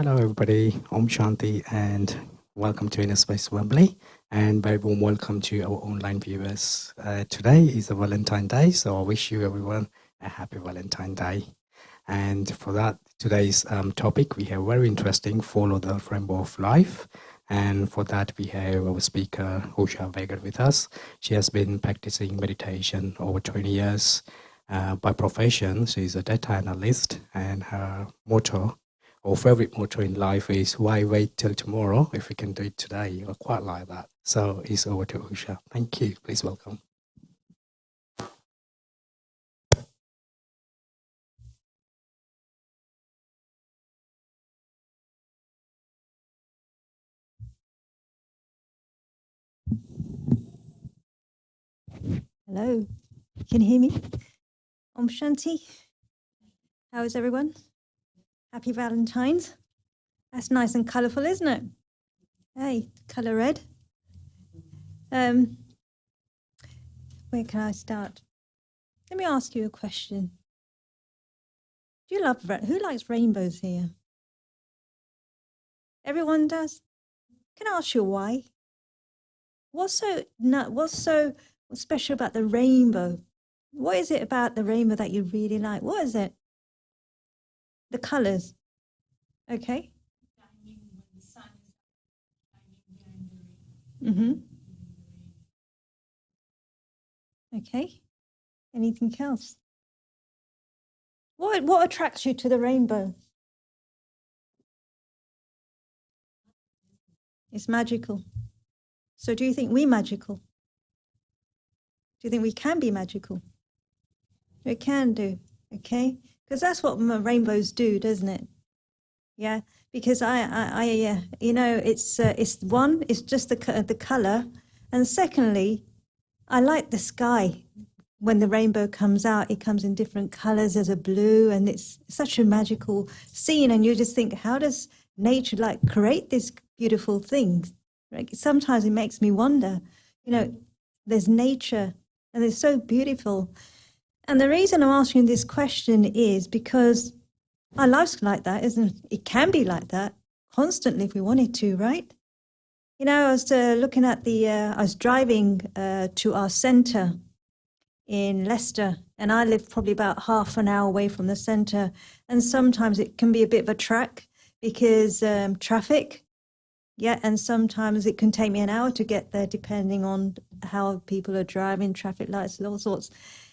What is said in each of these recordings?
Hello, everybody. Om Shanti, and welcome to Inner Space Wembley, and very warm welcome to our online viewers. Today is a Valentine Day, so I wish you everyone a happy Valentine Day. And for that, today's topic, we have very interesting Follow the Rainbow of Life. And for that, we have our speaker, Usha Vegad, with us. She has been practicing meditation over 20 years. By profession, she's a data analyst, and her motto or favorite motto in life is why wait till tomorrow if we can do it today, or quite like that. So it's over to Usha. Thank you. Please welcome. Hello, can you hear me? Om Shanti. How is everyone? Happy Valentine's. That's nice and colourful, isn't it? Hey, colour red. Where can I start? Let me ask you a question. Do you love, who likes rainbows here? Everyone does? Can I ask you why? What's so special about the rainbow? What is it about the rainbow that you really like? What is it? The colours. Okay. Mm-hmm. Okay. Anything else? What attracts you to the rainbow? It's magical. So do you think we're magical? Do you think we can be magical? We can do, okay? Because that's what rainbows do, doesn't it? Yeah, because it's one, it's just the color, and secondly, I like the sky. When the rainbow comes out, it comes in different colors. There's a blue, and it's such a magical scene. And you just think, how does nature create this beautiful thing? Right? Sometimes it makes me wonder. There's nature, and it's so beautiful. And the reason I'm asking this question is because our life's like that, isn't it? It can be like that constantly if we wanted to, right? I was looking at I was driving to our centre in Leicester, and I live probably about half an hour away from the centre. And sometimes it can be a bit of a trek because traffic, yeah, and sometimes it can take me an hour to get there depending on how people are driving, traffic lights and all sorts.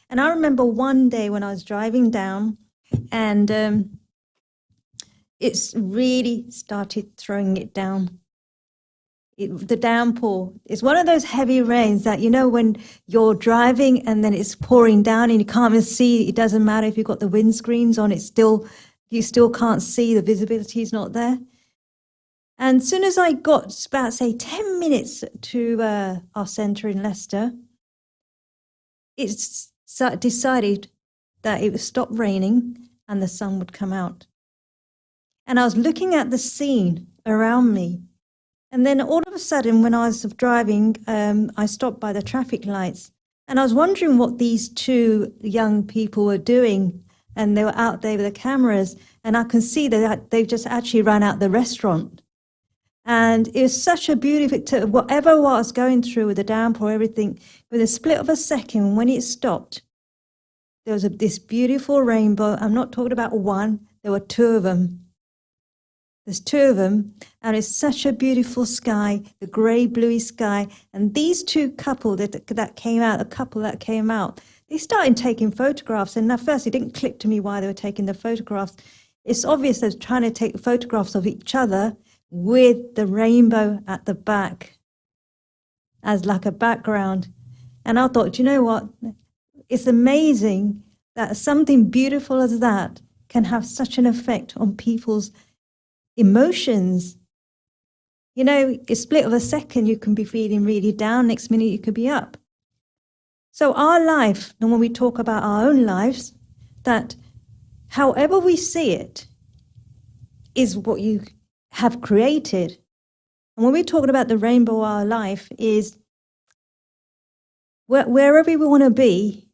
And I remember one day when I was driving down, and it's really started throwing it down. The downpour. It's one of those heavy rains that, when you're driving and then it's pouring down and you can't even see. It doesn't matter if you've got the windscreens on, you still can't see, the visibility is not there. And as soon as I got about, say, 10 minutes to our centre in Leicester, it's decided that it would stop raining and the sun would come out. And I was looking at the scene around me. And then all of a sudden, when I was driving, I stopped by the traffic lights. And I was wondering what these two young people were doing. And they were out there with the cameras. And I can see that they've just actually run out the restaurant. And it was such a beautiful, whatever I was going through with the downpour, everything, with a split of a second, when it stopped, there was this beautiful rainbow. I'm not talking about one, there were two of them. There's two of them, and it's such a beautiful sky, the grey, bluey sky. And these two couple that came out, they started taking photographs. And at first, it didn't click to me why they were taking the photographs. It's obvious they're trying to take photographs of each other with the rainbow at the back as like a background. And I thought, you know what? It's amazing that something beautiful as that can have such an effect on people's emotions. A split of a second, you can be feeling really down. Next minute, you could be up. So our life, and when we talk about our own lives, that however we see it is what you have created. And when we're talking about the rainbow of our life is wherever we want to be,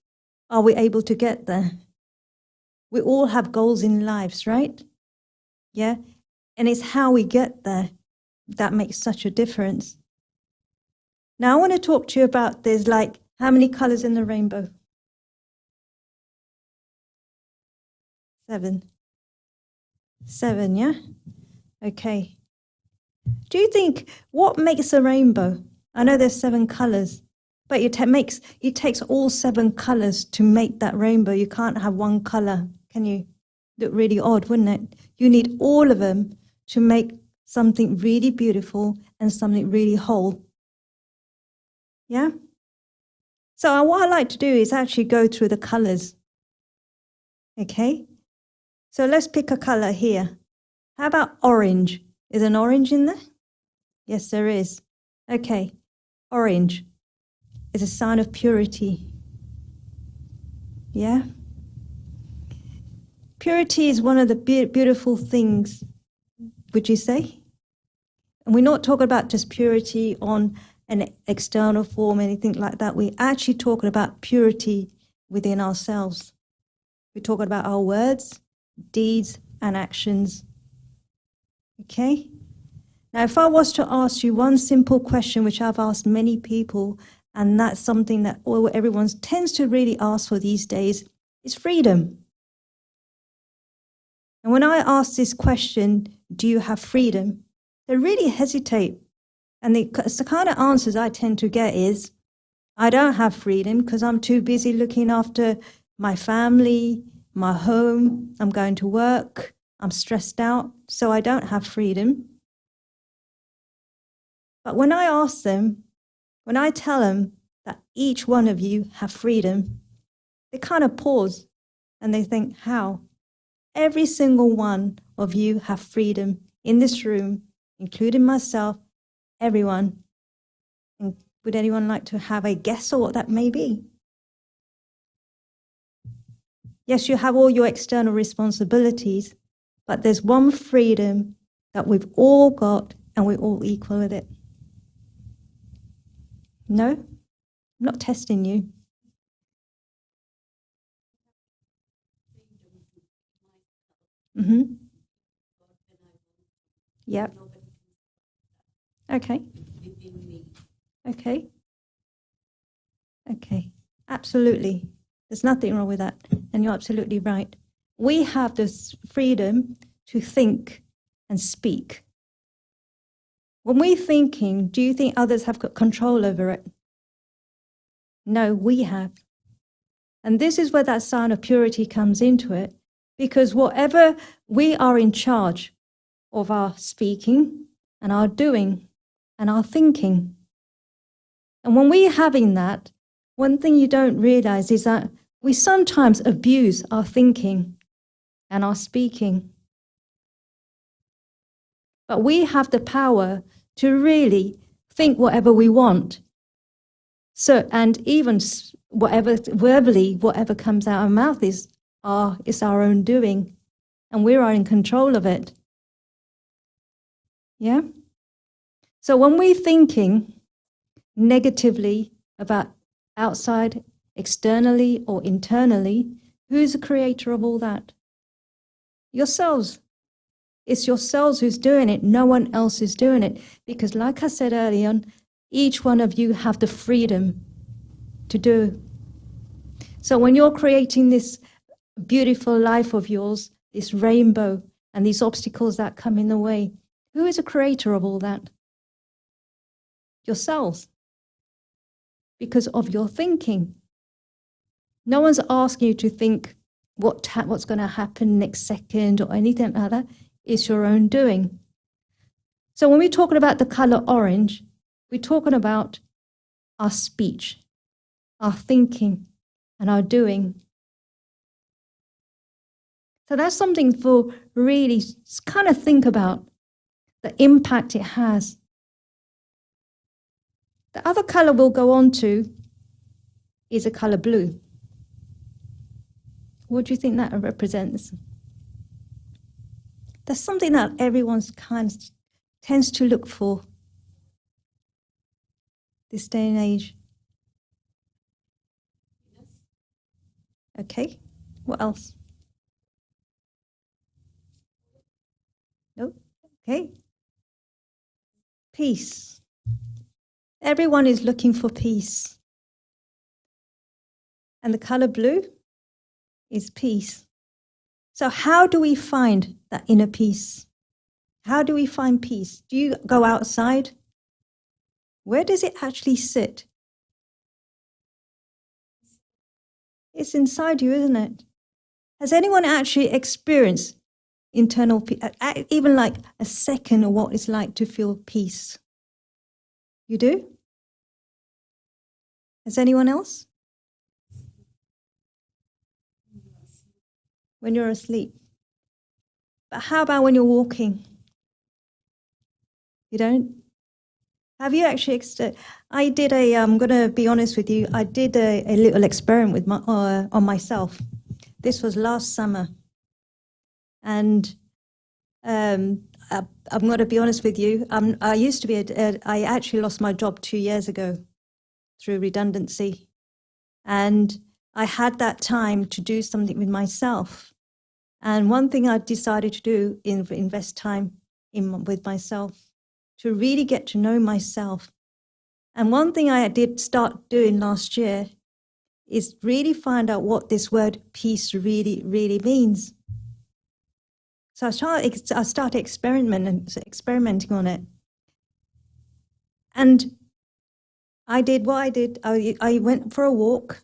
are we able to get there? We all have goals in lives, right? Yeah. And it's how we get there that makes such a difference. Now, I want to talk to you about there's like how many colors in the rainbow? 7. 7, yeah? Okay. Do you think what makes a rainbow? I know there's 7 colors, but it takes all 7 colors to make that rainbow. You can't have one color, can you? Look really odd, wouldn't it? You need all of them to make something really beautiful and something really whole. Yeah? So what I like to do is actually go through the colors. Okay? So let's pick a color here. How about orange? Is an orange in there? Yes, there is. Okay. Orange is a sign of purity. Yeah? Purity is one of the beautiful things, would you say? And we're not talking about just purity on an external form, anything like that. We're actually talking about purity within ourselves. We're talking about our words, deeds, and actions. Okay? Now, if I was to ask you one simple question, which I've asked many people, and that's something that everyone tends to really ask for these days, is freedom. And when I ask this question, do you have freedom? They really hesitate. And the kind of answers I tend to get is, I don't have freedom because I'm too busy looking after my family, my home, I'm going to work, I'm stressed out, so I don't have freedom. But when I ask them, when I tell them that each one of you have freedom, they kind of pause and they think, how? Every single one of you have freedom in this room, including myself, everyone. And would anyone like to have a guess of what that may be? Yes, you have all your external responsibilities, but there's one freedom that we've all got and we're all equal with it. No? I'm not testing you. Mm-hmm. Yep. Okay. Okay. Okay. Absolutely. There's nothing wrong with that. And you're absolutely right. We have this freedom to think and speak. When we're thinking, do you think others have got control over it? No, we have. And this is where that sign of purity comes into it, because whatever we are in charge of our speaking and our doing and our thinking. And when we're having that, one thing you don't realize is that we sometimes abuse our thinking and our speaking. But we have the power to really think whatever we want. So, and even whatever verbally, whatever comes out of our mouth is our own doing, and we are in control of it. Yeah? So when we're thinking negatively about outside, externally, or internally, who's the creator of all that? Yourselves. It's yourselves who's doing it. No one else is doing it. Because like I said earlier on, each one of you have the freedom to do. So when you're creating this beautiful life of yours, this rainbow, and these obstacles that come in the way, who is the creator of all that? Yourselves. Because of your thinking. No one's asking you to think what's going to happen next second or anything like that. It's your own doing. So when we're talking about the color orange, we're talking about our speech, our thinking, and our doing. So that's something for really kind of think about, the impact it has. The other color we'll go on to is a color blue. What do you think that represents? That's something that everyone's kind of tends to look for this day and age. Okay, what else? Nope. Okay? Peace. Everyone is looking for peace. And the color blue is peace. So how do we find that inner peace? How do we find peace? Do you go outside? Where does it actually sit? It's inside you, isn't it? Has anyone actually experienced internal peace, even like a second of what it's like to feel peace? You do? Has anyone else? When you're asleep. But how about when you're walking? You don't? Have you actually, I did I'm going to be honest with you, I did a little experiment with on myself. This was last summer. And I'm going to be honest with you, I used to be, I actually lost my job 2 years ago through redundancy. And I had that time to do something with myself. And one thing I decided to do is invest time with myself, to really get to know myself. And one thing I did start doing last year is really find out what this word peace really, really means. So I started experimenting on it. And I did what I did. I went for a walk.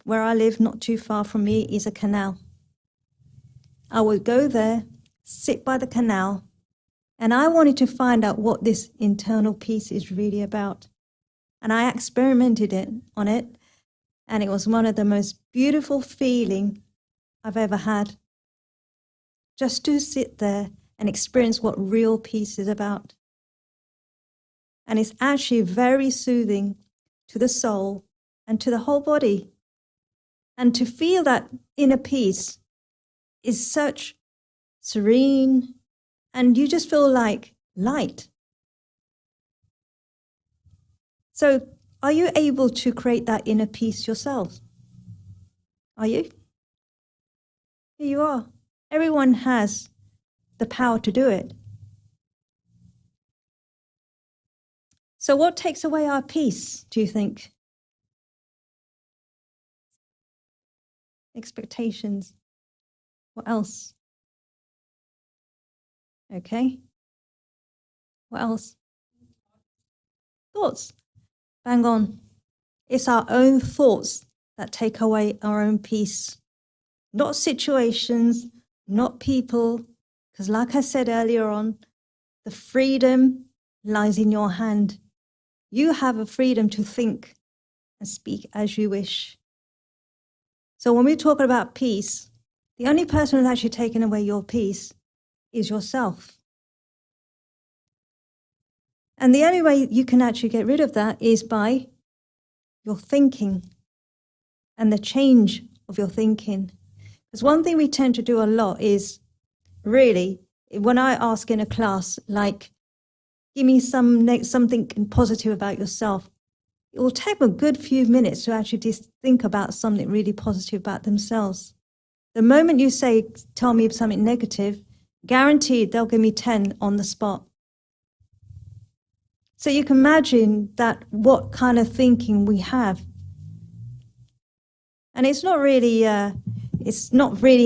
Where I live, not too far from me, is a canal. I would go there, sit by the canal, and I wanted to find out what this internal peace is really about. And I experimented on it, and it was one of the most beautiful feelings I've ever had. Just to sit there and experience what real peace is about. And it's actually very soothing to the soul and to the whole body. And to feel that inner peace is such serene, and you just feel like light. So are you able to create that inner peace yourself? Are you? Here you are. Everyone has the power to do it. So what takes away our peace, do you think? Expectations. What else? Okay. What else? Thoughts. Bang on. It's our own thoughts that take away our own peace. Not situations, not people, because like I said earlier on, the freedom lies in your hand. You have a freedom to think and speak as you wish. So when we're talking about peace, the only person who's actually taken away your peace is yourself. And the only way you can actually get rid of that is by your thinking and the change of your thinking. Because one thing we tend to do a lot is really, when I ask in a class, like, give me something positive about yourself, it will take a good few minutes to actually just think about something really positive about themselves. The moment you say, tell me something negative, guaranteed they'll give me 10 on the spot. So you can imagine that what kind of thinking we have. And it's not really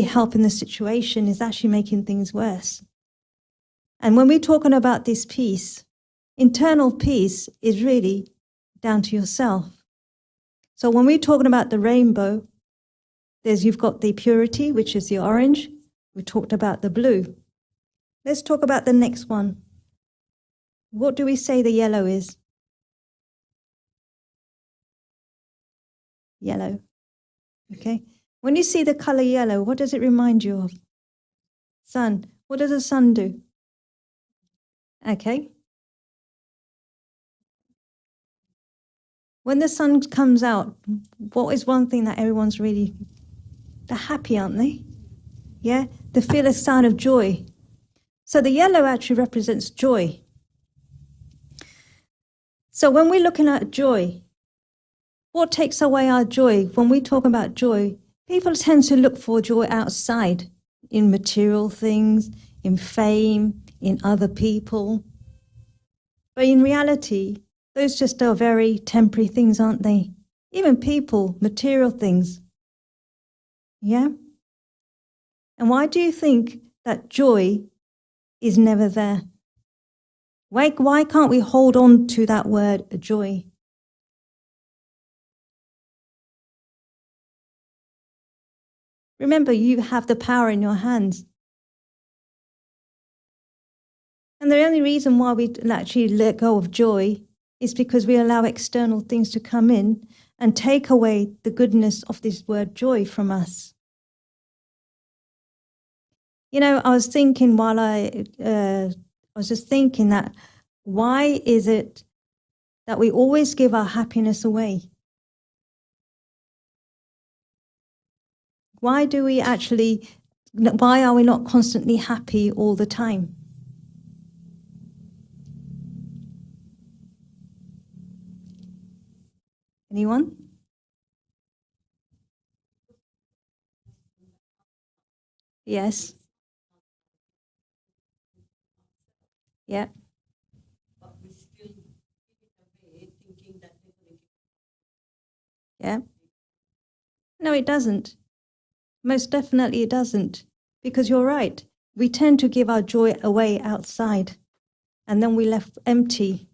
helping the situation, it's actually making things worse. And when we're talking about this peace, internal peace is really down to yourself. So when we're talking about the rainbow, you've got the purity, which is the orange. We talked about the blue. Let's talk about the next one. What do we say the yellow is? Yellow. Okay. When you see the color yellow, what does it remind you of? Sun. What does the sun do? Okay. When the sun comes out, what is one thing that everyone's really, they're happy, aren't they? Yeah. They feel a sign of joy. So the yellow actually represents joy. So when we're looking at joy, what takes away our joy? When we talk about joy, people tend to look for joy outside, in material things, in fame, in other people. But in reality, those just are very temporary things, aren't they? Even people, material things. Yeah? And why do you think that joy is never there? Why can't we hold on to that word, joy? Remember, you have the power in your hands. And the only reason why we actually let go of joy is because we allow external things to come in and take away the goodness of this word joy from us. You know, I was thinking while I was just thinking that why is it that we always give our happiness away? Why are we not constantly happy all the time? Anyone? Yes. Yeah. Yeah. No, it doesn't. Most definitely it doesn't. Because you're right. We tend to give our joy away outside and then we're left empty.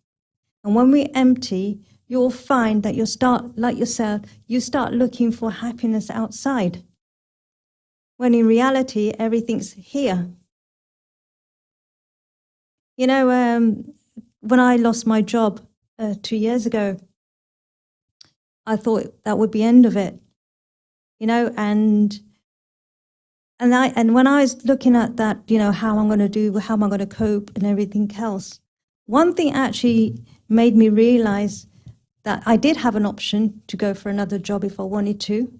And when we're empty, you'll find that you start looking for happiness outside. When in reality, everything's here. You know, when I lost my job 2 years ago, I thought that would be the end of it. You know, and when I was looking at that, you know, how am I going to cope and everything else, one thing actually made me realize that I did have an option to go for another job if I wanted to,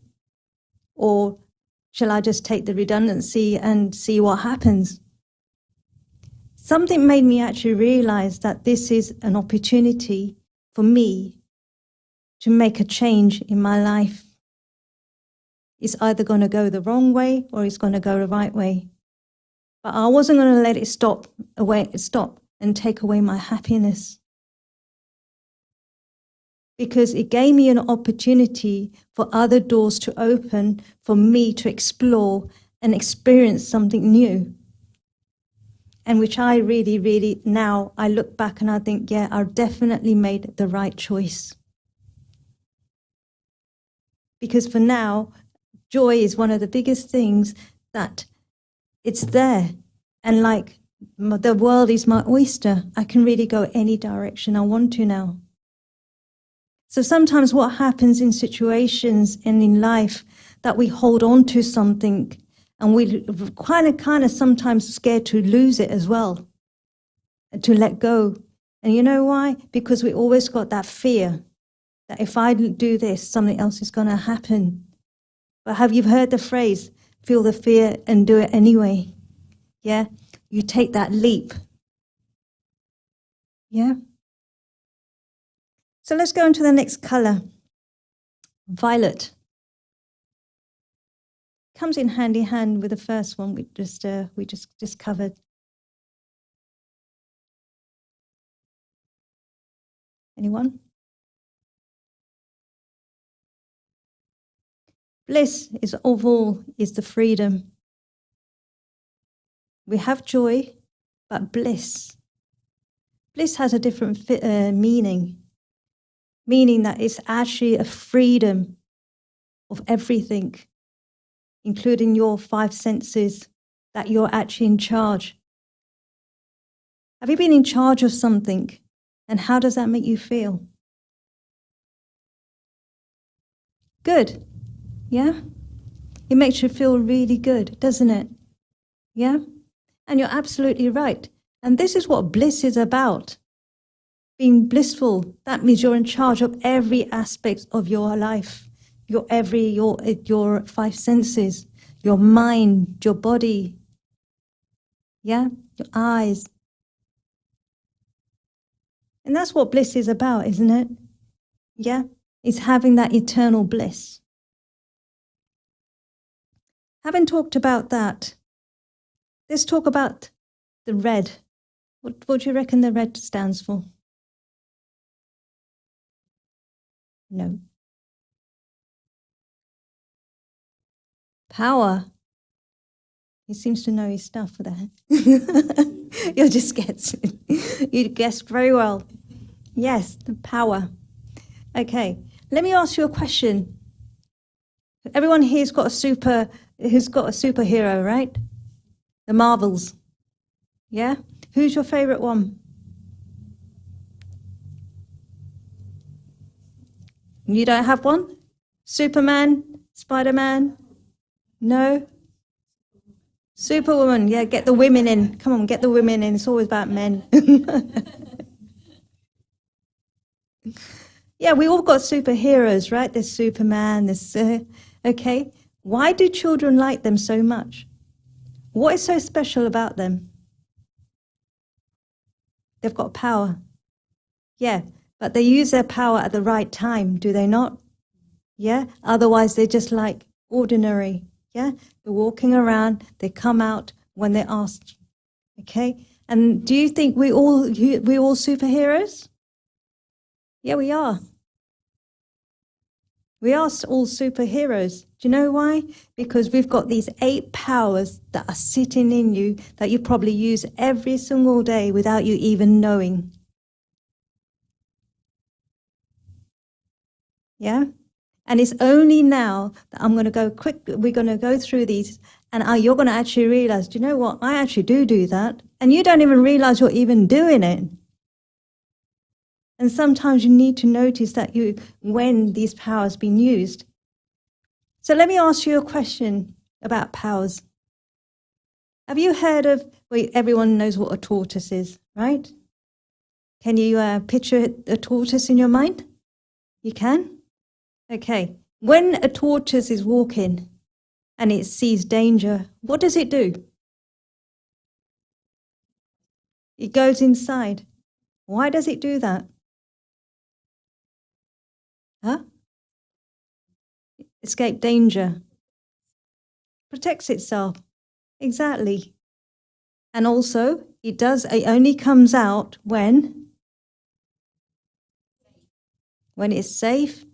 or shall I just take the redundancy and see what happens? Something made me actually realize that this is an opportunity for me to make a change in my life. It's either going to go the wrong way or it's going to go the right way. But I wasn't going to let it stop and take away my happiness. Because it gave me an opportunity for other doors to open, for me to explore and experience something new. And which I really, really, now I look back and I think, yeah, I definitely made the right choice. Because for now, joy is one of the biggest things that it's there. And like the world is my oyster. I can really go any direction I want to now. So sometimes what happens in situations and in life that we hold on to something and we kind of sometimes scared to lose it as well, to let go. And you know why? Because we always got that fear that if I do this, something else is going to happen. But have you heard the phrase, feel the fear and do it anyway? Yeah? You take that leap. Yeah? So let's go into the next color. Violet. Comes in hand with the first one we just covered. Anyone? Bliss is the freedom. We have joy, but bliss has a different meaning that it's actually a freedom of everything, including your 5 senses, that you're actually in charge. Have you been in charge of something? And how does that make you feel? Good. Yeah? It makes you feel really good, doesn't it? Yeah? And you're absolutely right. And this is what bliss is about. Being blissful, that means you're in charge of every aspect of your life, your 5 senses, your mind, your body, yeah, your eyes. And that's what bliss is about, isn't it? Yeah, it's having that eternal bliss. Having talked about that, let's talk about the red. What do you reckon the red stands for? No. Power. He seems to know his stuff for that. You'll just guess. You guessed very well. Yes, the power. Okay, let me ask you a question. Everyone here's got who's got a superhero, right? The Marvels. Yeah? Who's your favorite one? You don't have one? Superman? Spider-Man? No? Superwoman, yeah, get the women in. Come on, get the women in. It's always about men. Yeah, we all got superheroes, right? There's Superman, there's... okay. Why do children like them so much? What is so special about them? They've got power. Yeah, but they use their power at the right time, do they not? Yeah, otherwise they're just like ordinary. Yeah, they're walking around, they come out when they're asked. Okay, and do you think we all superheroes? Yeah, we are. We are all superheroes. Do you know why? Because we've got these 8 powers that are sitting in you that you probably use every single day without you even knowing. Yeah? And it's only now that I'm going to go we're going to go through these, and you're going to actually realize, do you know what? I actually do that. And you don't even realize you're even doing it. And sometimes you need to notice that when these powers have been used. So let me ask you a question about powers. Have you heard of, everyone knows what a tortoise is, right? Can you picture a tortoise in your mind? You can? Okay. When a tortoise is walking and it sees danger, what does it do? It goes inside. Why does it do that? Huh? Escape danger. Protects itself. Exactly. And also, it only comes out when it's safe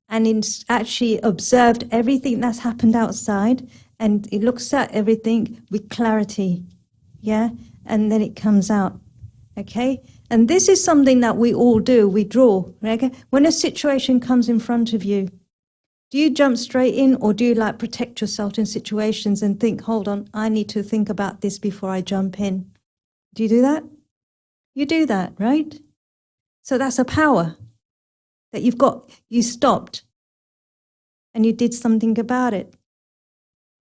and it's actually observed everything that's happened outside and it looks at everything with clarity. Yeah? And then it comes out. Okay? And this is something that we all do. We draw. Okay? When a situation comes in front of you, do you jump straight in or do you protect yourself in situations and think, hold on, I need to think about this before I jump in? Do you do that? You do that, right? So that's a power that you stopped and you did something about it,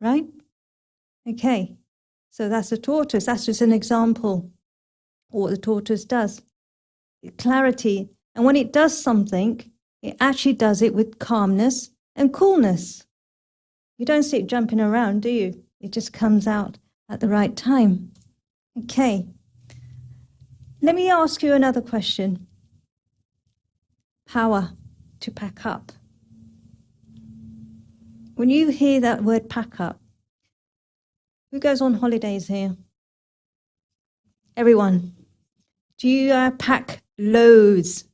right? Okay, so that's a tortoise. That's just an example of what the tortoise does. Clarity. And when it does something, it actually does it with calmness and coolness. You don't see it jumping around, do you? It just comes out at the right time. Okay. Let me ask you another question. Power to pack up. When you hear that word pack up, who goes on holidays here? Everyone. Do you pack loads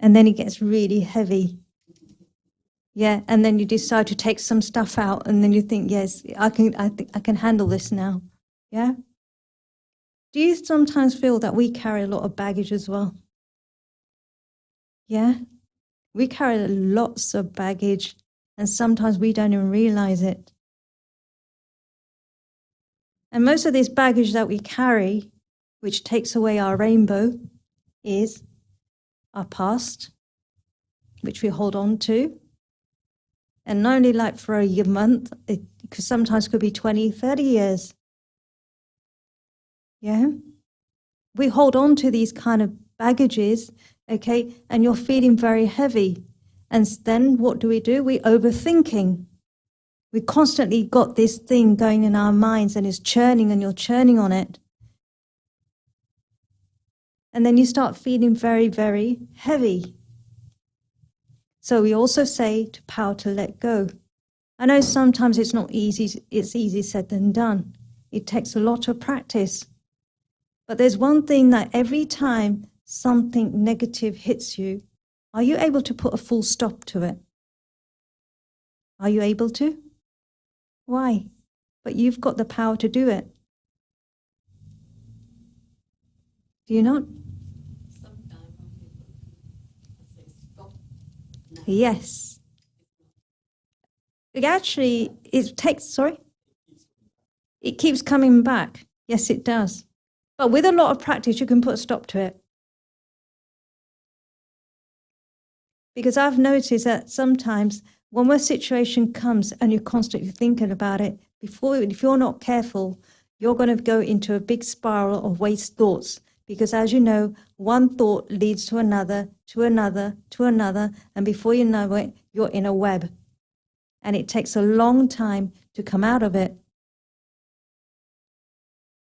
and then it gets really heavy? Yeah, and then you decide to take some stuff out and then you think, yes, I think I can handle this now. Yeah? Do you sometimes feel that we carry a lot of baggage as well? Yeah? We carry lots of baggage and sometimes we don't even realize it. And most of this baggage that we carry, which takes away our rainbow, is our past, which we hold on to. And not only for a month, it sometimes could be 20, 30 years. Yeah? We hold on to these kind of baggages, okay, and you're feeling very heavy. And then what do? We overthinking. We constantly got this thing going in our minds and it's churning and you're churning on it. And then you start feeling very, very heavy. So we also say to power to let go. I know sometimes it's not easy, it's easy said than done. It takes a lot of practice. But there's one thing that every time something negative hits you, are you able to put a full stop to it? Are you able to? Why? But you've got the power to do it. Do you not? Sometimes I say stop now. Yes. It keeps coming back. Yes, it does. But with a lot of practice, you can put a stop to it. Because I've noticed that sometimes when a situation comes and you're constantly thinking about it, if you're not careful, you're going to go into a big spiral of waste thoughts. Because as you know, one thought leads to another, to another, to another, and before you know it, you're in a web. And it takes a long time to come out of it.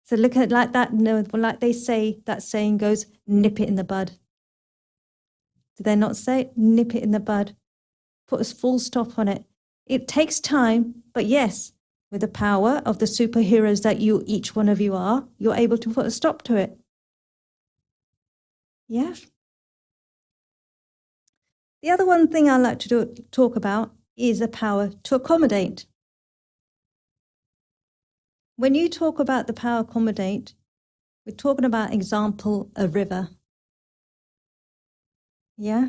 So look at it like that, like they say, that saying goes, nip it in the bud. Do they not say, nip it in the bud? Put a full stop on it. It takes time, but yes, with the power of the superheroes that each one of you are, you're able to put a stop to it. Yeah. The other one thing I like to talk about is the power to accommodate. When you talk about the power to accommodate, we're talking about, example, a river. Yeah?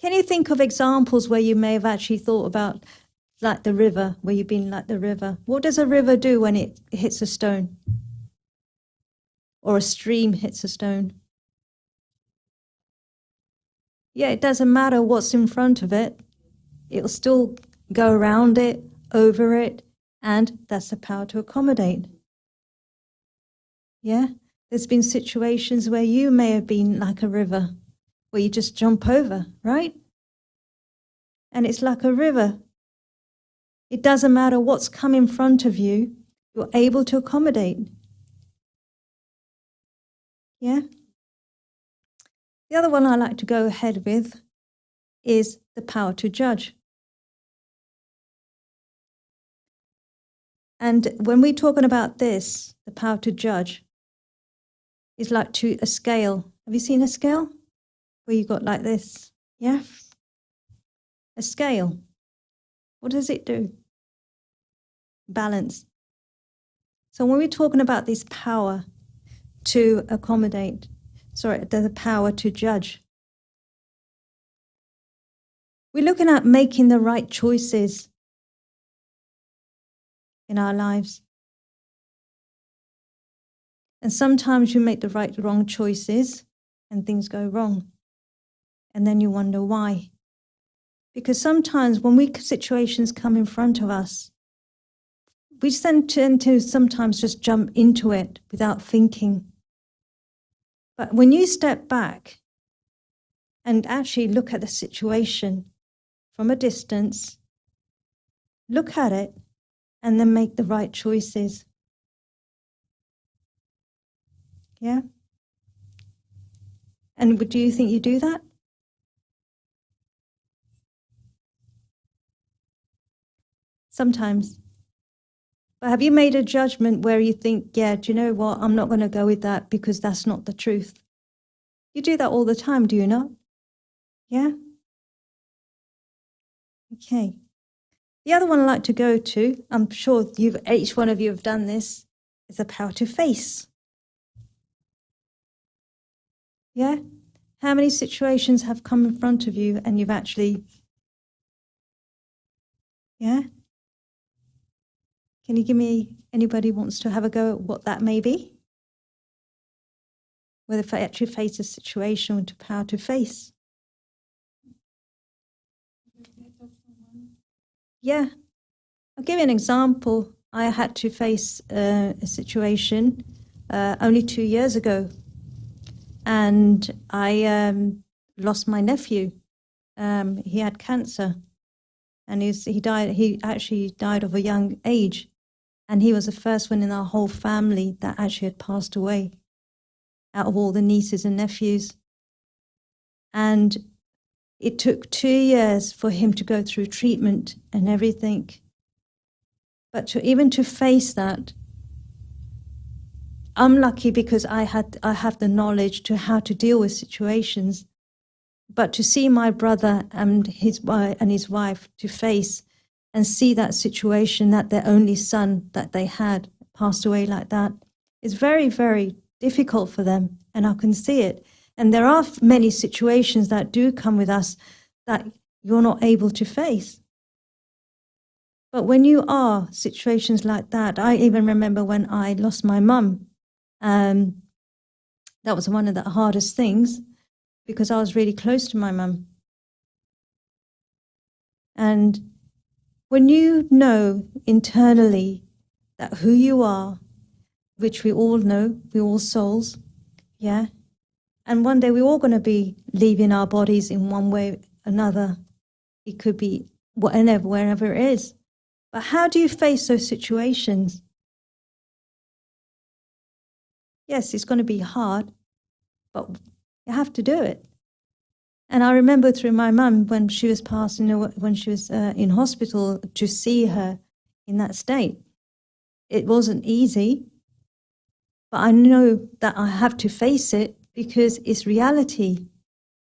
Can you think of examples where you may have actually thought about, like the river, where you've been like the river? What does a river do when it hits a stone? Or a stream hits a stone? Yeah, it doesn't matter what's in front of it. It'll still go around it, over it, and that's the power to accommodate. Yeah? There's been situations where you may have been like a river, where you just jump over, right? And it's like a river. It doesn't matter what's come in front of you, you're able to accommodate. Yeah? The other one I like to go ahead with is the power to judge. And when we're talking about this, the power to judge is like to a scale. Have you seen a scale? Where you got like this, yeah? A scale. What does it do? Balance. So when we're talking about this power to accommodate, the power to judge, we're looking at making the right choices in our lives. And sometimes you make the wrong choices and things go wrong. And then you wonder why. Because sometimes when situations come in front of us, we tend to sometimes just jump into it without thinking. But when you step back and actually look at the situation from a distance, look at it, and then make the right choices. Yeah? And do you think you do that? Sometimes. But have you made a judgment where you think, yeah, do you know what? I'm not going to go with that because that's not the truth. You do that all the time, do you not? Yeah? Okay. The other one I like to go to, I'm sure each one of you have done this, is the power to face. Yeah? How many situations have come in front of you and you've actually, yeah? Can you give me, anybody wants to have a go at what that may be? Whether if I actually face a situation with the power to face. Yeah. I'll give you an example. I had to face a situation only 2 years ago. And I lost my nephew. He had cancer. And he actually died of a young age. And he was the first one in our whole family that actually had passed away out of all the nieces and nephews. And it took 2 years for him to go through treatment and everything. But even to face that, I'm lucky because I have the knowledge to how to deal with situations. But to see my brother and his wife to face and see that situation, that their only son that they had passed away like that, is very, very difficult for them. And I can see it. And there are many situations that do come with us that you're not able to face. But when you are situations like that, I even remember when I lost my mum, that was one of the hardest things because I was really close to my mum. And when you know internally that who you are, which we all know, we're all souls, yeah? And one day we're all going to be leaving our bodies in one way or another. It could be wherever it is. But how do you face those situations? Yes, it's going to be hard, but you have to do it. And I remember through my mum when she was passing, when she was in hospital, to see her in that state. It wasn't easy, but I know that I have to face it because it's reality.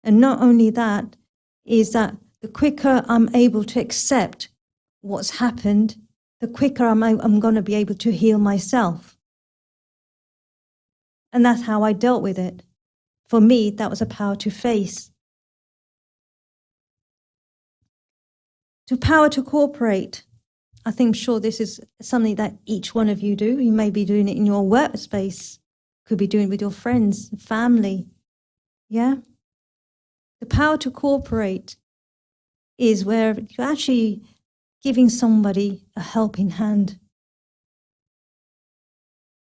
And not only that, is that the quicker I'm able to accept what's happened, the quicker I'm going to be able to heal myself. And that's how I dealt with it. For me, that was a power to face. To power to cooperate. I think sure this is something that each one of you do. You may be doing it in your workspace. Could be doing it with your friends, family. Yeah? The power to cooperate is where you're actually giving somebody a helping hand.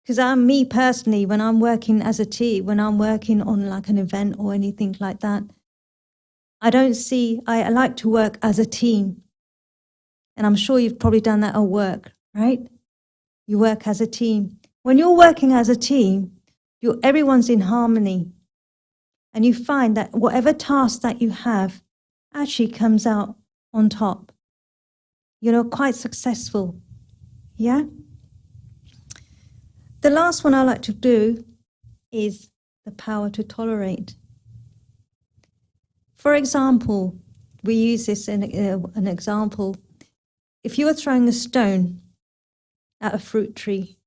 Because me personally, when I'm working as a team, when I'm working on like an event or anything like that, I like to work as a team. And I'm sure you've probably done that at work, right? You work as a team. When you're working as a team, everyone's in harmony. And you find that whatever task that you have actually comes out on top. You're quite successful. Yeah? The last one I like to do is the power to tolerate. For example, we use this in an example. If you were throwing a stone at a fruit tree,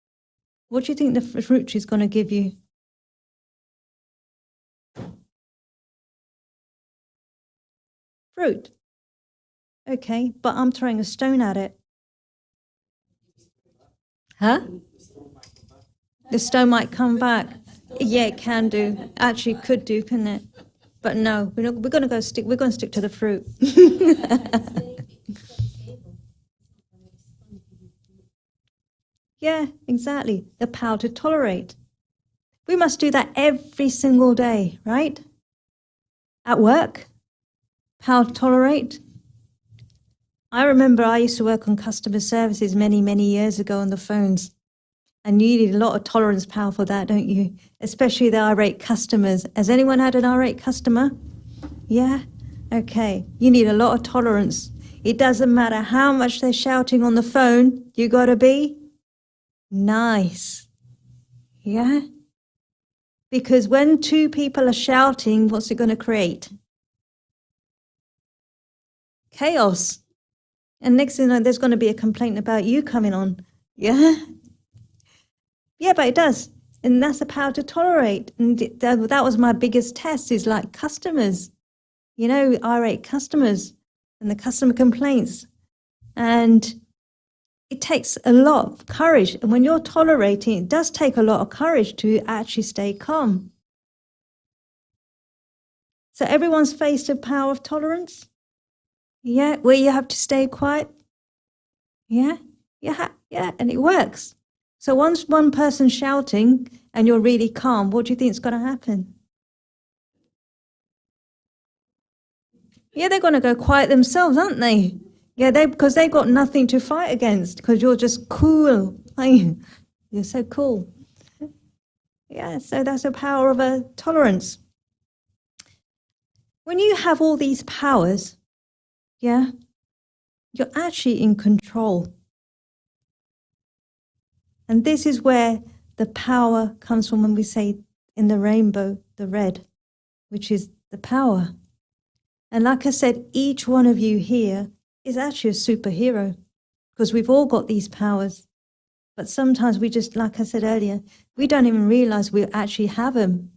what do you think the fruit tree is going to give you? Fruit. Okay, but I'm throwing a stone at it. Huh? The stone might come back. Yeah, it can do. Actually, it could do, couldn't it? But no, we're going to stick to the fruit. Yeah, exactly. The power to tolerate. We must do that every single day, right? At work, power to tolerate. I remember I used to work on customer services many, many years ago on the phones. And you need a lot of tolerance power for that, don't you? Especially the irate customers. Has anyone had an irate customer? Yeah? Okay. You need a lot of tolerance. It doesn't matter how much they're shouting on the phone. You got to be nice. Yeah? Because when two people are shouting, what's it going to create? Chaos. And next thing you know, there's going to be a complaint about you coming on. Yeah? Yeah, but it does. And that's the power to tolerate. And that was my biggest test, is like customers, irate customers and the customer complaints. And it takes a lot of courage. And when you're tolerating, it does take a lot of courage to actually stay calm. So everyone's faced the power of tolerance. Yeah, where you have to stay quiet. Yeah, yeah, and it works. So once one person's shouting and you're really calm, what do you think is going to happen? Yeah, they're going to go quiet themselves, aren't they? Yeah, because they've got nothing to fight against, because you're just cool. You're so cool. Yeah, so that's the power of a tolerance. When you have all these powers, yeah, you're actually in control. And this is where the power comes from when we say in the rainbow, the red, which is the power. And like I said, each one of you here is actually a superhero because we've all got these powers. But sometimes we just, like I said earlier, we don't even realize we actually have them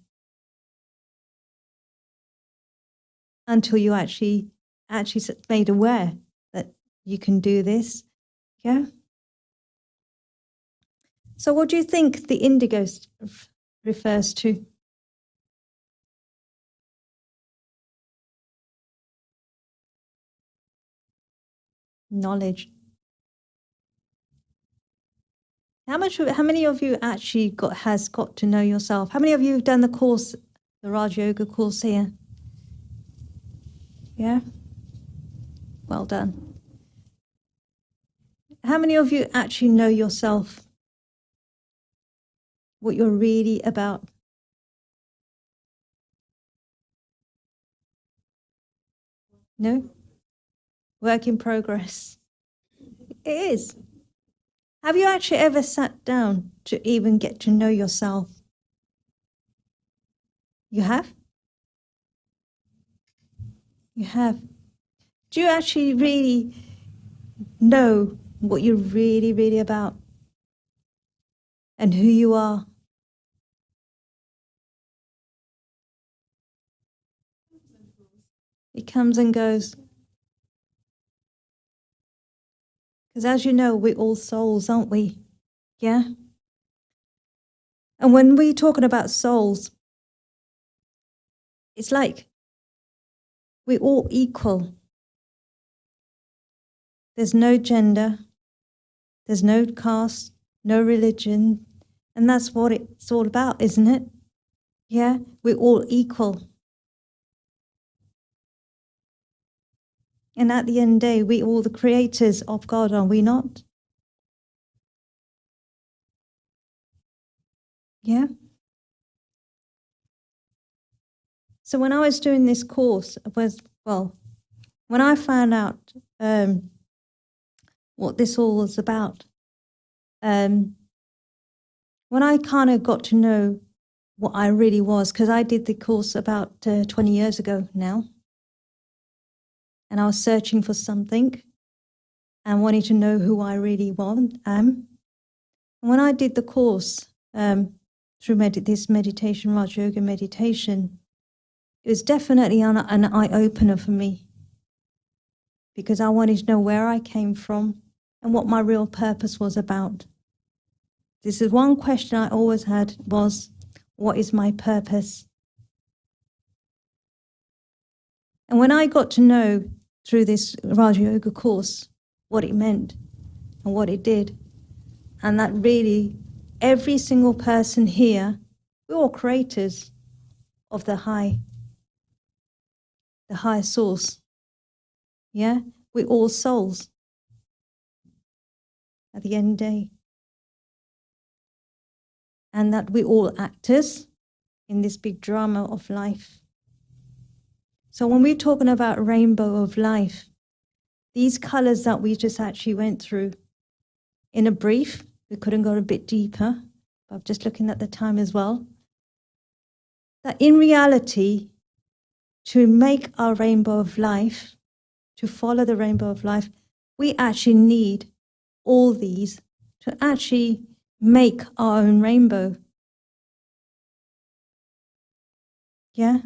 until you actually made aware that you can do this. Yeah. So what do you think the indigo refers to? Knowledge. How many of you actually has got to know yourself? How many of you have done the course, the Raj Yoga course here? Yeah? Well done. How many of you actually know yourself? What you're really about? No? Work in progress. It is. Have you actually ever sat down to even get to know yourself? You have? You have. Do you actually really know what you're really, really about and who you are? It comes and goes. Because as you know, we're all souls, aren't we? Yeah? And when we're talking about souls, it's like we're all equal. There's no gender, there's no caste, no religion, and that's what it's all about, isn't it? Yeah? We're all equal. And at the end of the day, we're all the creators of God, are we not? Yeah? So when I was doing this course, when I found out what this all was about, when I kind of got to know what I really was, because I did the course about 20 years ago now, and I was searching for something and wanting to know who I really am. And when I did the course through this meditation, Raj Yoga meditation, it was definitely an eye-opener for me because I wanted to know where I came from and what my real purpose was about. This is one question I always had was, what is my purpose? And when I got to know through this Raj Yoga course what it meant and what it did, and that really every single person here, we're all creators of the higher source. Yeah, we're all souls at the end of the day. And that we're all actors in this big drama of life. So when we're talking about rainbow of life, these colors that we just actually went through, in a brief, we couldn't go a bit deeper, but I'm just looking at the time as well, that in reality, to make our rainbow of life, to follow the rainbow of life, we actually need all these to actually make our own rainbow. Yeah?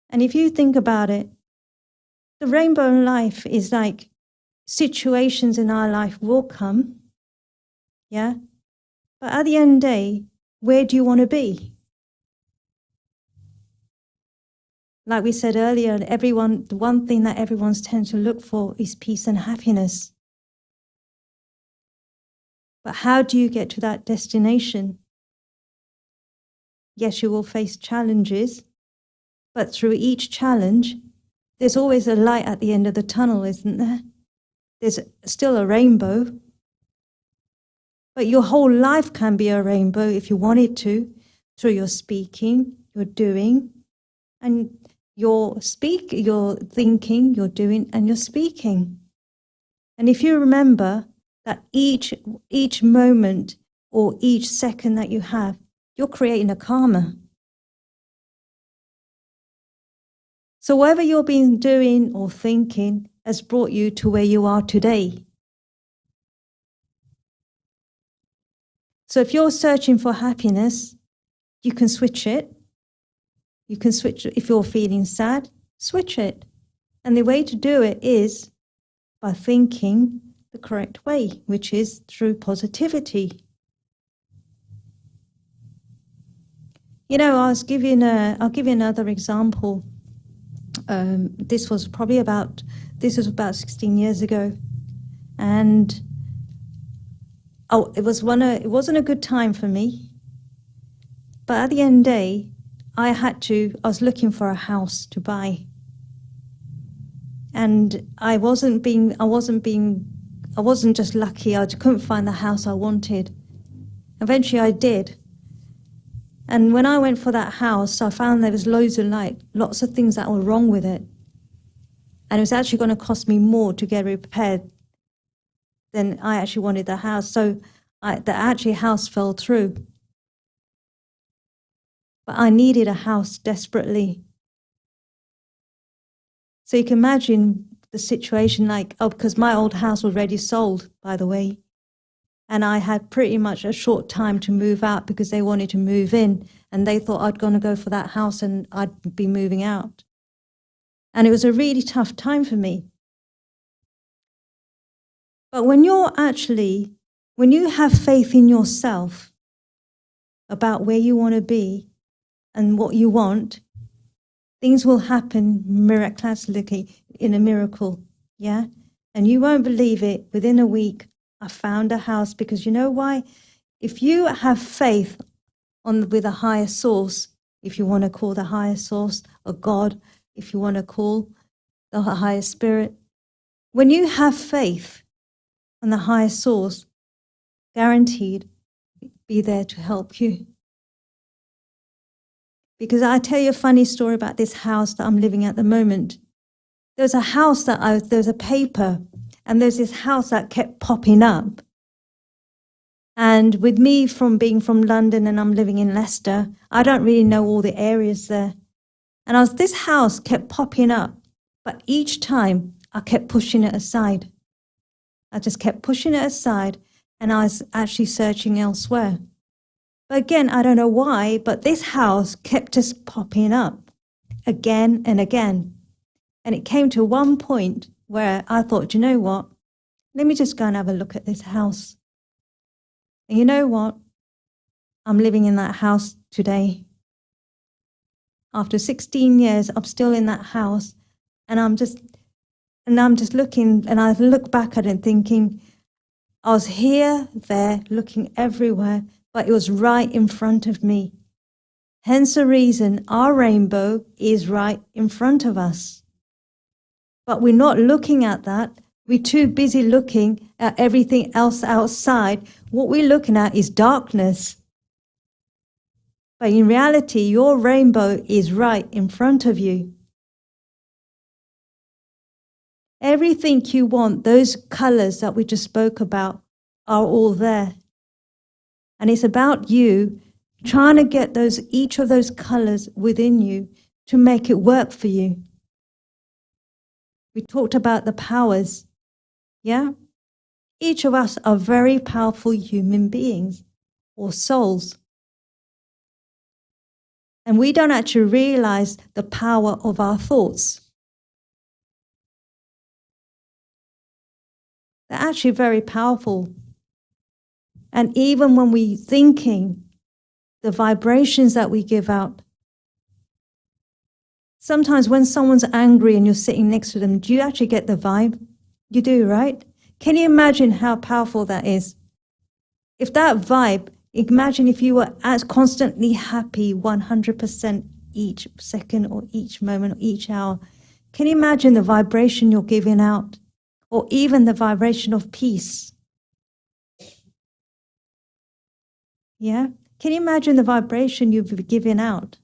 And if you think about it, the rainbow in life is like situations in our life will come, yeah? But at the end of the day, where do you want to be? Like we said earlier, the one thing that everyone's tend to look for is peace and happiness. But how do you get to that destination? Yes, you will face challenges, but through each challenge, there's always a light at the end of the tunnel, isn't there? There's still a rainbow. But your whole life can be a rainbow if you wanted to, through your speaking, your doing, and your thinking, your doing, and your speaking. And if you remember that each moment or each second that you have, you're creating a karma. So whatever you've been doing or thinking has brought you to where you are today. So if you're searching for happiness, you can switch it. You can switch it. If you're feeling sad, switch it. And the way to do it is by thinking the correct way, which is through positivity. You know, I'll give you another example. This was about 16 years ago. And it wasn't a good time for me. But at the end of the day, I was looking for a house to buy. And I wasn't just lucky, I couldn't find the house I wanted. Eventually I did. And when I went for that house, I found there was lots of things that were wrong with it. And it was actually going to cost me more to get it repaired than I actually wanted the house. So the house fell through. But I needed a house desperately. So you can imagine the situation because my old house was already sold, by the way. And I had pretty much a short time to move out because they wanted to move in. And they thought I'd going to go for that house and I'd be moving out. And it was a really tough time for me. But when you have faith in yourself about where you want to be and what you want, things will happen miraculously in a miracle, yeah? And you won't believe it. Within a week, I found a house because you know why? If you have faith with a higher source, if you want to call the higher source a God, if you want to call the higher spirit, when you have faith on the higher source, guaranteed be there to help you. Because I tell you a funny story about this house that I'm living at the moment. There's a house there's a paper, and there's this house that kept popping up. And with me being from London and I'm living in Leicester, I don't really know all the areas there. And this house kept popping up, but each time I kept pushing it aside. I just kept pushing it aside, and I was actually searching elsewhere. But again, I don't know why, but this house kept just popping up again and again. And it came to one point where I thought, you know what? Let me just go and have a look at this house. And you know what? I'm living in that house today. After 16 years, I'm still in that house, and I'm just looking, and I look back at it thinking, I was here, there, looking everywhere, but it was right in front of me. Hence the reason our rainbow is right in front of us. But we're not looking at that. We're too busy looking at everything else outside. What we're looking at is darkness. But in reality, your rainbow is right in front of you. Everything you want, those colors that we just spoke about, are all there. And it's about you trying to get each of those colors within you to make it work for you. We talked about the powers, yeah? Each of us are very powerful human beings or souls. And we don't actually realize the power of our thoughts. They're actually very powerful. And even when we're thinking, the vibrations that we give out. Sometimes when someone's angry and you're sitting next to them, do you actually get the vibe? You do, right? Can you imagine how powerful that is? If that vibe, imagine if you were as constantly happy 100% each second or each moment or each hour. Can you imagine the vibration you're giving out? Or even the vibration of peace? Yeah? Can you imagine the vibration you've given out?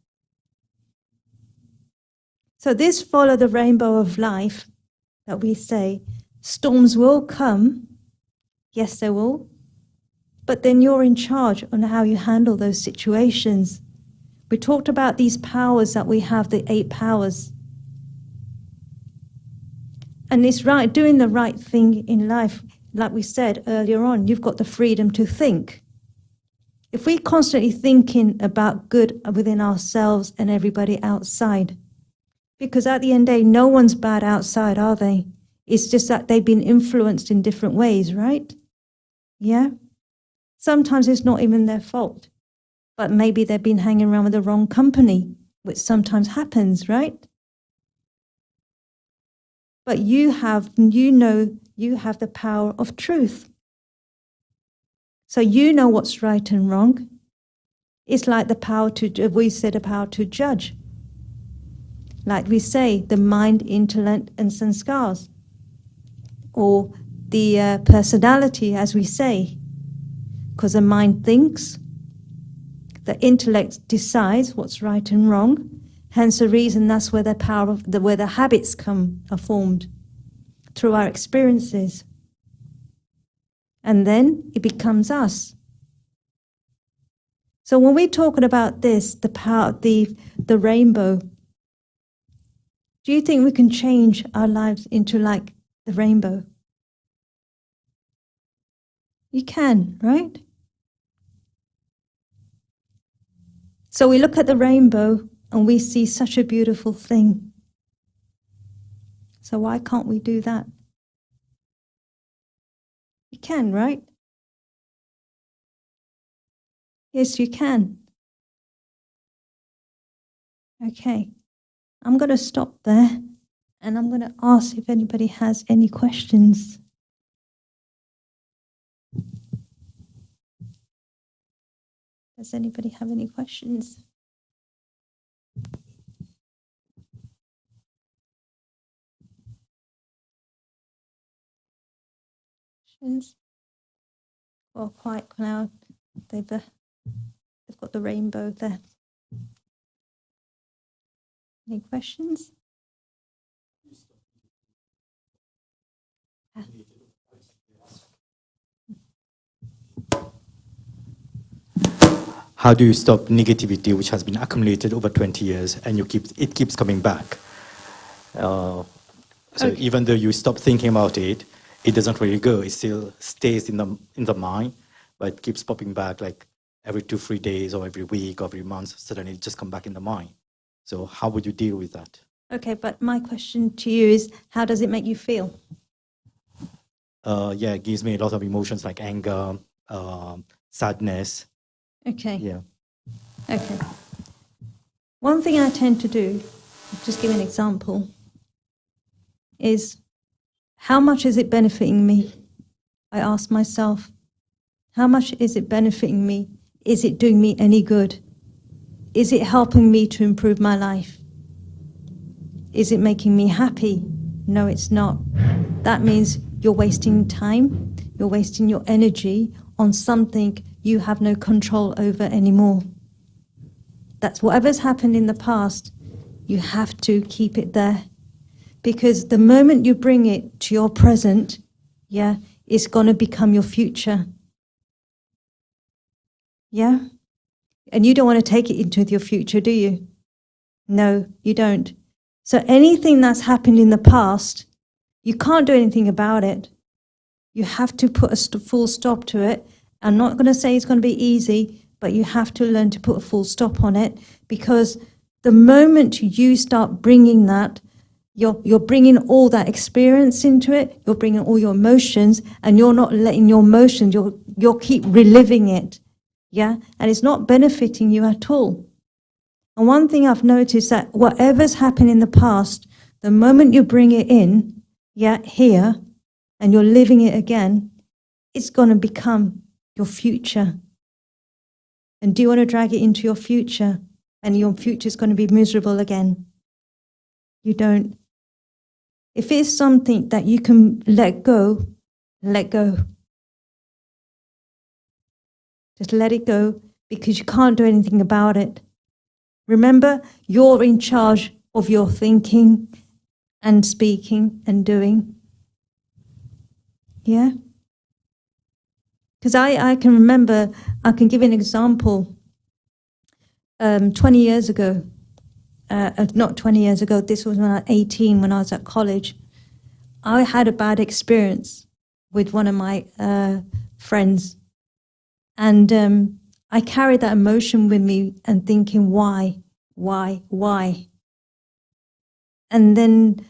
So this follow the rainbow of life that we say, storms will come. Yes, they will. But then you're in charge on how you handle those situations. We talked about these powers that we have, the 8 powers. And it's right, doing the right thing in life, like we said earlier on, you've got the freedom to think. If we're constantly thinking about good within ourselves and everybody outside, because at the end of the day, no one's bad outside, are they? It's just that they've been influenced in different ways, right? Yeah? Sometimes it's not even their fault, but maybe they've been hanging around with the wrong company, which sometimes happens, right? But you know you have the power of truth. So you know what's right and wrong. It's like the power we said, the power to judge. Like we say, the mind, intellect, and sanskars. Or the personality, as we say. Because the mind thinks, the intellect decides what's right and wrong. Hence the reason that's where where the habits are formed through our experiences. And then it becomes us. So when we're talking about this, the power of the rainbow, do you think we can change our lives into like the rainbow? You can, right? So we look at the rainbow and we see such a beautiful thing. So why can't we do that? You can, right? Yes, you can. Okay. I'm going to stop there and I'm going to ask if anybody has any questions. Does anybody have any questions? Questions? Or quiet cloud. They've got the rainbow there. Any questions? How do you stop negativity which has been accumulated over 20 years and it keeps coming back? So even though you stop thinking about it, it doesn't really go. It still stays in the mind, but it keeps popping back like every 2-3 days or every week or every month. Suddenly it just come back in the mind. So how would you deal with that? Okay, but my question to you is, how does it make you feel? Yeah, it gives me a lot of emotions like anger, sadness. Okay. Yeah. Okay. One thing I tend to do, just give an example, is how much is it benefiting me? I ask myself, how much is it benefiting me? Is it doing me any good? Is it helping me to improve my life? Is it making me happy? No, it's not. That means you're wasting time, you're wasting your energy on something you have no control over anymore. That's whatever's happened in the past, you have to keep it there. Because the moment you bring it to your present, yeah, it's going to become your future. Yeah? And you don't want to take it into your future, do you? No, you don't. So anything that's happened in the past, you can't do anything about it. You have to put a full stop to it. I'm not going to say it's going to be easy, but you have to learn to put a full stop on it, because the moment you start bringing that, you're bringing all that experience into it, you're bringing all your emotions, and you're not letting your emotions, you'll keep reliving it, yeah? And it's not benefiting you at all. And one thing I've noticed that whatever's happened in the past, the moment you bring it in, yeah, here, and you're living it again, it's going to become your future. And do you want to drag it into your future? And your future is going to be miserable again? You don't. If it's something that you can let go, let go. Just let it go, because you can't do anything about it. Remember, you're in charge of your thinking and speaking and doing. Yeah? Because I can remember, I can give you an example. 20 years ago, not 20 years ago, this was when I was 18, when I was at college. I had a bad experience with one of my friends. And I carried that emotion with me and thinking, why? And then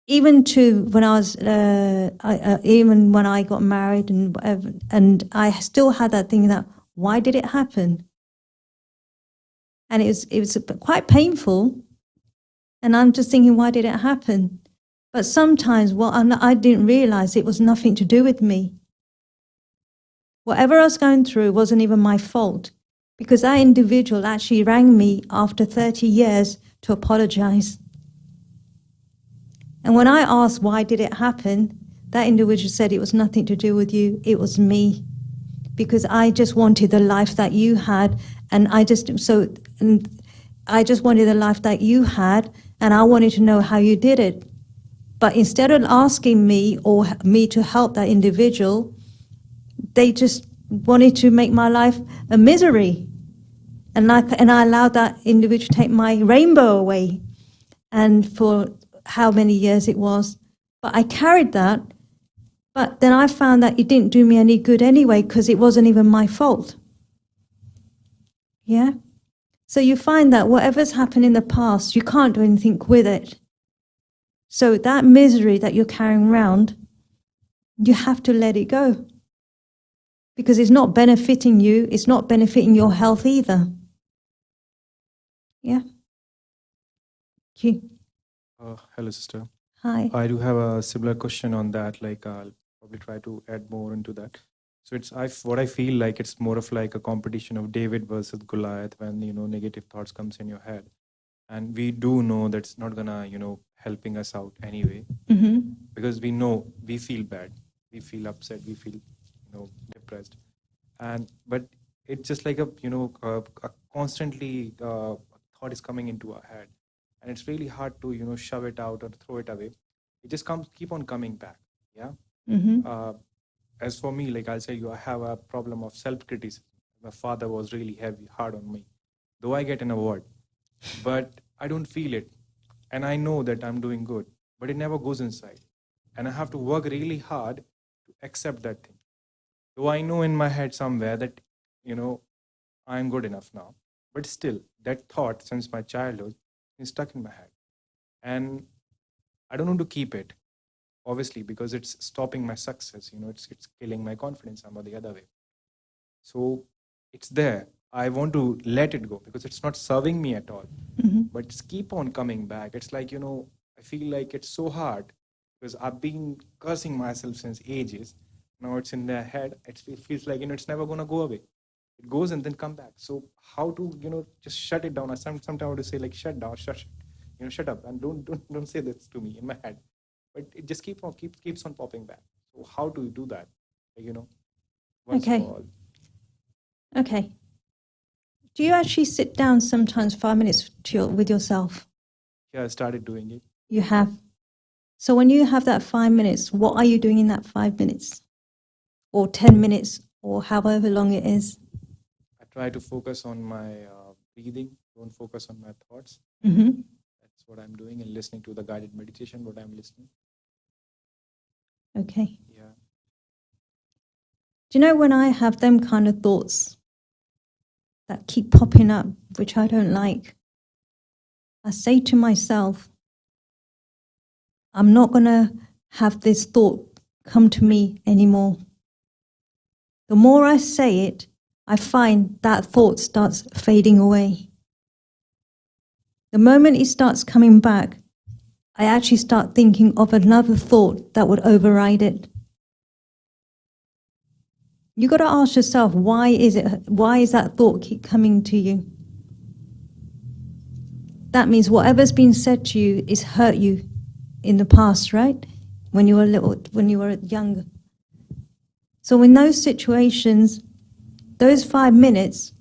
even to when I was, even when I got married and whatever, and I still had that thing that, why did it happen? And it was quite painful. And I'm just thinking, why did it happen? But sometimes I didn't realize it was nothing to do with me. Whatever I was going through wasn't even my fault, because that individual actually rang me after 30 years to apologize. And when I asked why did it happen, that individual said it was nothing to do with you, it was me. Because I just wanted the life that you had, and I just wanted the life that you had, and I wanted to know how you did it. But instead of asking me or me to help that individual, they just wanted to make my life a misery. And I allowed that individual to take my rainbow away. And for how many years it was. But I carried that. But then I found that it didn't do me any good anyway, because it wasn't even my fault. Yeah? So you find that whatever's happened in the past, you can't do anything with it. So that misery that you're carrying around, you have to let it go. Because it's not benefiting you, it's not benefiting your health either. Yeah? Hello, sister. Hi. I do have a similar question on that. Like, I'll probably try to add more into that. So what I feel like it's more of like a competition of David versus Goliath when, negative thoughts comes in your head. And we do know that's not gonna, helping us out anyway. Mm-hmm. Because we know we feel bad, we feel upset, we feel, depressed. But it's just like a constantly thought is coming into our head. And it's really hard to, shove it out or throw it away. It just keep on coming back. Yeah. Mm-hmm. As for me, like I'll say I have a problem of self-criticism. My father was really hard on me, though I get an award, but I don't feel it. And I know that I'm doing good, but it never goes inside. And I have to work really hard to accept that thing. Though I know in my head somewhere that, I'm good enough now. But still, that thought since my childhood is stuck in my head. And I don't want to keep it, obviously, because it's stopping my success. It's killing my confidence some or the other way. So it's there. I want to let it go because it's not serving me at all. Mm-hmm. But it's keep on coming back. It's like, I feel like it's so hard because I've been cursing myself since ages. Now it's in their head. It feels like, it's never going to go away. It goes and then come back. So how to, just shut it down? I sometimes I want to say like, shut down, shut up. And don't say this to me in my head. But it just keeps on popping back. So how do you do that? Once Okay. for all. Okay. Do you actually sit down sometimes 5 minutes with yourself? Yeah, I started doing it. You have. So when you have that 5 minutes, what are you doing in that 5 minutes? Or 10 minutes, or however long it is? I try to focus on my breathing, don't focus on my thoughts. Mm-hmm. That's what I'm doing, and listening to the guided meditation, what I'm listening. Okay. Yeah. Do you know when I have them kind of thoughts that keep popping up, which I don't like, I say to myself, I'm not going to have this thought come to me anymore. The more I say it, I find that thought starts fading away. The moment it starts coming back, I actually start thinking of another thought that would override it. You got to ask yourself, why is that thought keep coming to you? That means whatever's been said to you is hurt you in the past, right? When you were younger. So in those situations, those 5 minutes,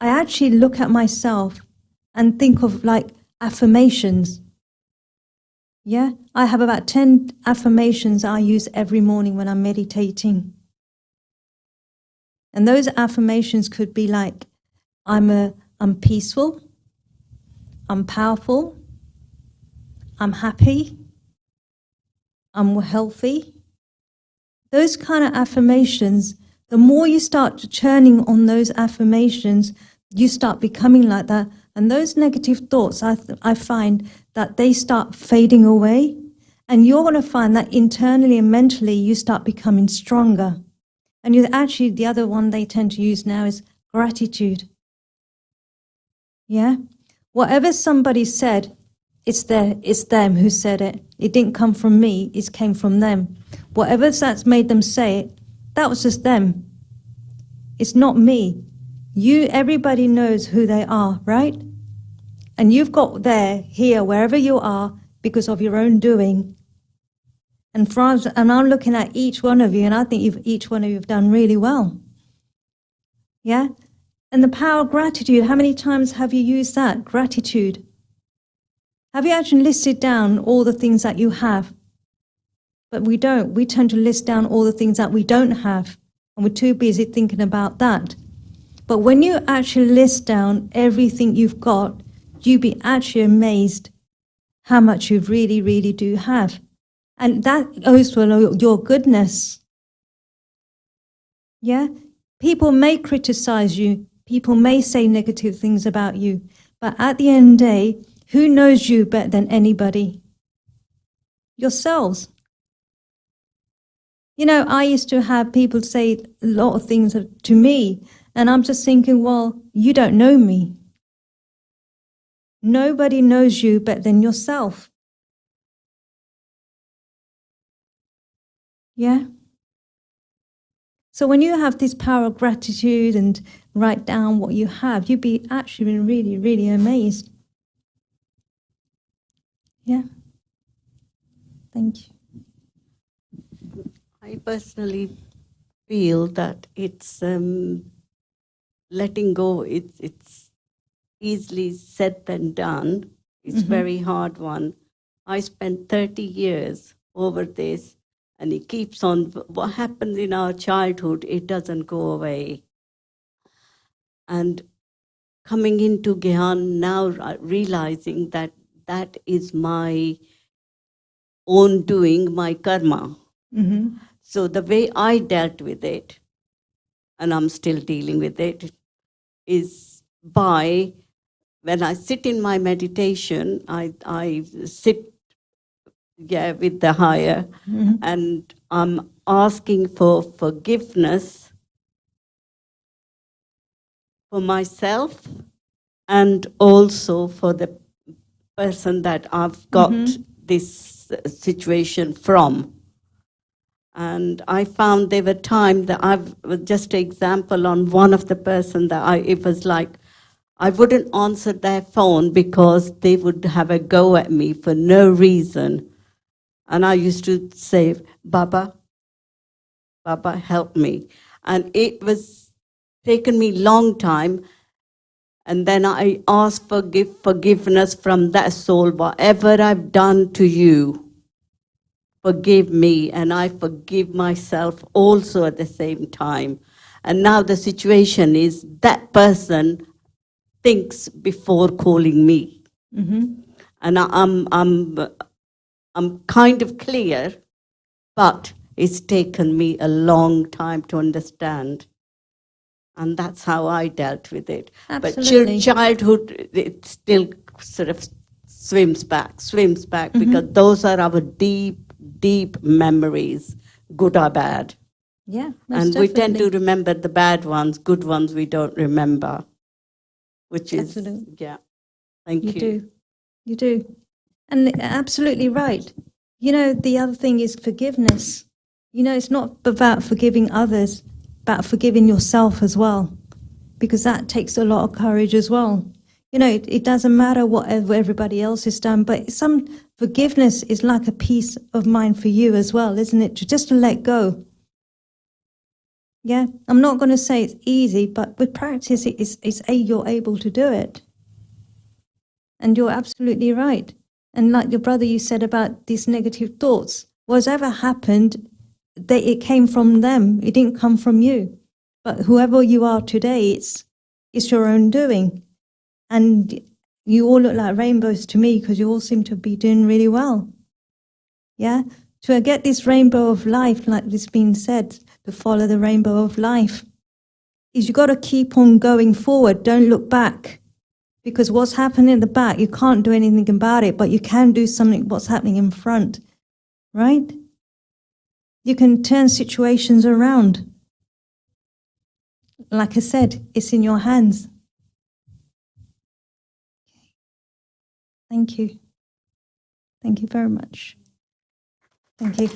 I actually look at myself and think of like affirmations. Yeah, I have about 10 affirmations I use every morning when I'm meditating. And those affirmations could be like, I'm peaceful, I'm powerful, I'm happy, I'm healthy. Those kind of affirmations, the more you start churning on those affirmations, you start becoming like that. And those negative thoughts, I find that they start fading away. And you're going to find that internally and mentally, you start becoming stronger. And you actually, the other one they tend to use now is gratitude. Yeah? Whatever somebody said, it's them who said it. It didn't come from me, it came from them. Whatever that's made them say it, that was just them. It's not me. Everybody knows who they are, right? And you've got here, wherever you are, because of your own doing. And I'm looking at each one of you, and I think each one of you have done really well. Yeah? And the power of gratitude, how many times have you used that? Gratitude. Have you actually listed down all the things that you have? But we don't. We tend to list down all the things that we don't have, and we're too busy thinking about that. But when you actually list down everything you've got, you'd be actually amazed how much you really, really do have. And that goes for your goodness. Yeah? People may criticize you. People may say negative things about you. But at the end of the day, who knows you better than anybody? Yourselves. You know, I used to have people say a lot of things to me, and I'm just thinking, well, you don't know me. Nobody knows you better than yourself. Yeah? So when you have this power of gratitude and write down what you have, you'd be actually really, really amazed. Yeah? Thank you. I personally feel that it's letting go. It's easily said than done. It's very hard one. I spent 30 years over this, and it keeps on. What happens in our childhood, it doesn't go away. And coming into Gyan now, realizing that that is my own doing, my karma. Mm-hmm. So the way I dealt with it, and I'm still dealing with it, is by, when I sit in my meditation, I sit with the higher, and I'm asking for forgiveness for myself and also for the person that I've got this situation from. And I found there were times that just an example on one of the person that it was like, I wouldn't answer their phone because they would have a go at me for no reason. And I used to say, Baba, help me. And it was taken me long time. And then I asked for forgiveness from that soul. Whatever I've done to you, forgive me, and I forgive myself also at the same time. And now the situation is that person thinks before calling me. And I'm kind of clear, but it's taken me a long time to understand. And that's how I dealt with it. Absolutely. But childhood, it still sort of swims back, because those are our deep memories, good or bad. Yeah, and most we tend to definitely. remember the bad ones, good ones we don't remember, which is, Absolutely. yeah. Thank you. You do. And absolutely right. You know, the other thing is forgiveness. You know, it's not about forgiving others, about forgiving yourself as well, because that takes a lot of courage as well. You know, it doesn't matter what everybody else has done, but some forgiveness is like a peace of mind for you as well, isn't it? Just to let go. Yeah, I'm not going to say it's easy, but with practice, you're able to do it. And you're absolutely right. And like your brother, you said about these negative thoughts, whatever happened, it came from them. It didn't come from you. But whoever you are today, it's your own doing. And you all look like rainbows to me because you all seem to be doing really well. Yeah? To get this rainbow of life, like this being said, to follow the rainbow of life, is you got to keep on going forward. Don't look back. Because what's happening in the back, you can't do anything about it, but you can do something what's happening in front, right? You can turn situations around. Like I said, it's in your hands. Thank you. Thank you very much. Thank you.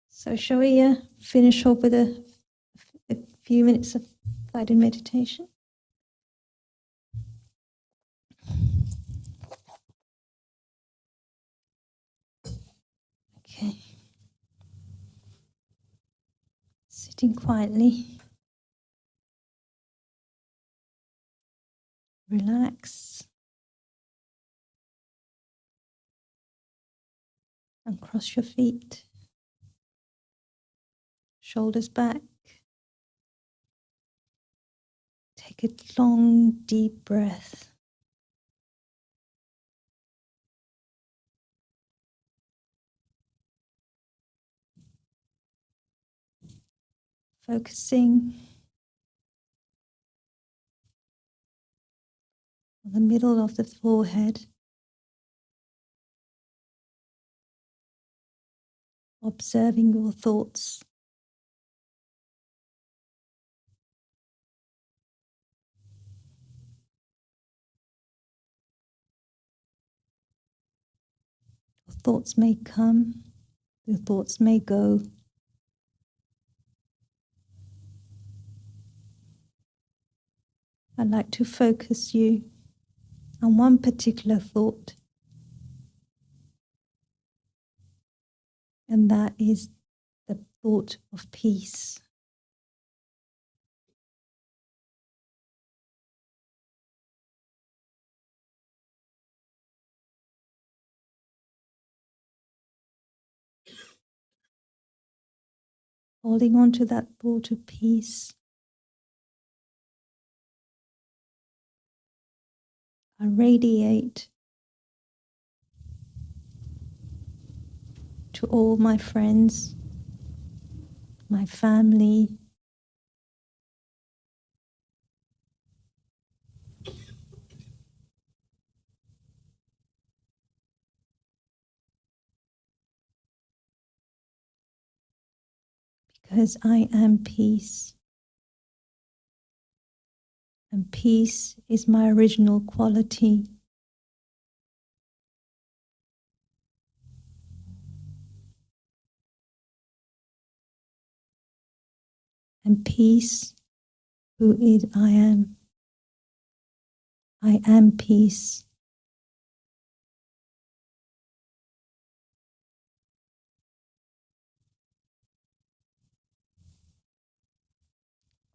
So shall we finish off with a few minutes of guided meditation? Okay. Sitting quietly. Relax. And cross your feet. Shoulders back. Take a long, deep breath. Focusing on the middle of the forehead. Observing your thoughts. Your thoughts may come, your thoughts may go. I'd like to focus you on one particular thought, and that is the thought of peace. Holding on to that thought of peace, I radiate to all my friends, my family, because I am peace. And peace is my original quality. And peace, who is I am. I am peace.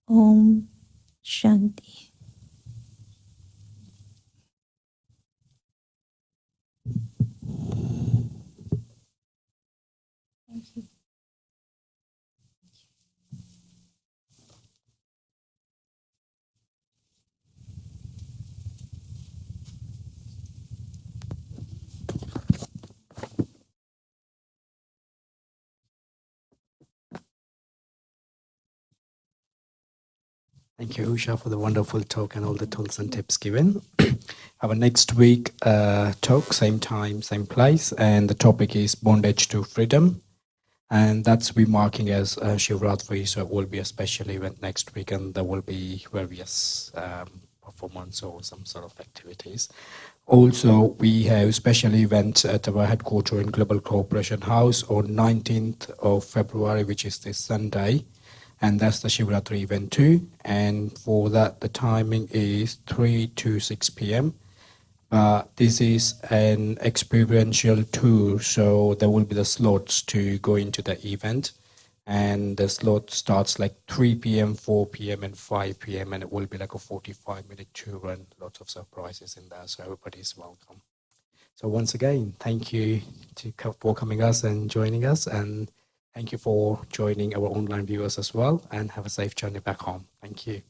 Om Shanti. Thank you. Thank you, Usha, for the wonderful talk and all the tools and tips given. Our next week talk, same time, same place, and the topic is bondage to freedom. And that's we marking as Shivratri, so it will be a special event next week, and there will be various performance or some sort of activities. Also, we have special event at our headquarters in Global Cooperation House on 19th of February, which is this Sunday. And that's the Shivratri event too. And for that, the timing is 3 to 6 p.m. This is an experiential tour, so there will be the slots to go into the event. And the slot starts like 3 p.m., 4 p.m., and 5 p.m. And it will be like a 45-minute tour and lots of surprises in there. So everybody's welcome. So once again, thank you for coming us and joining us. And Thank you for joining our online viewers as well, and have a safe journey back home. Thank you.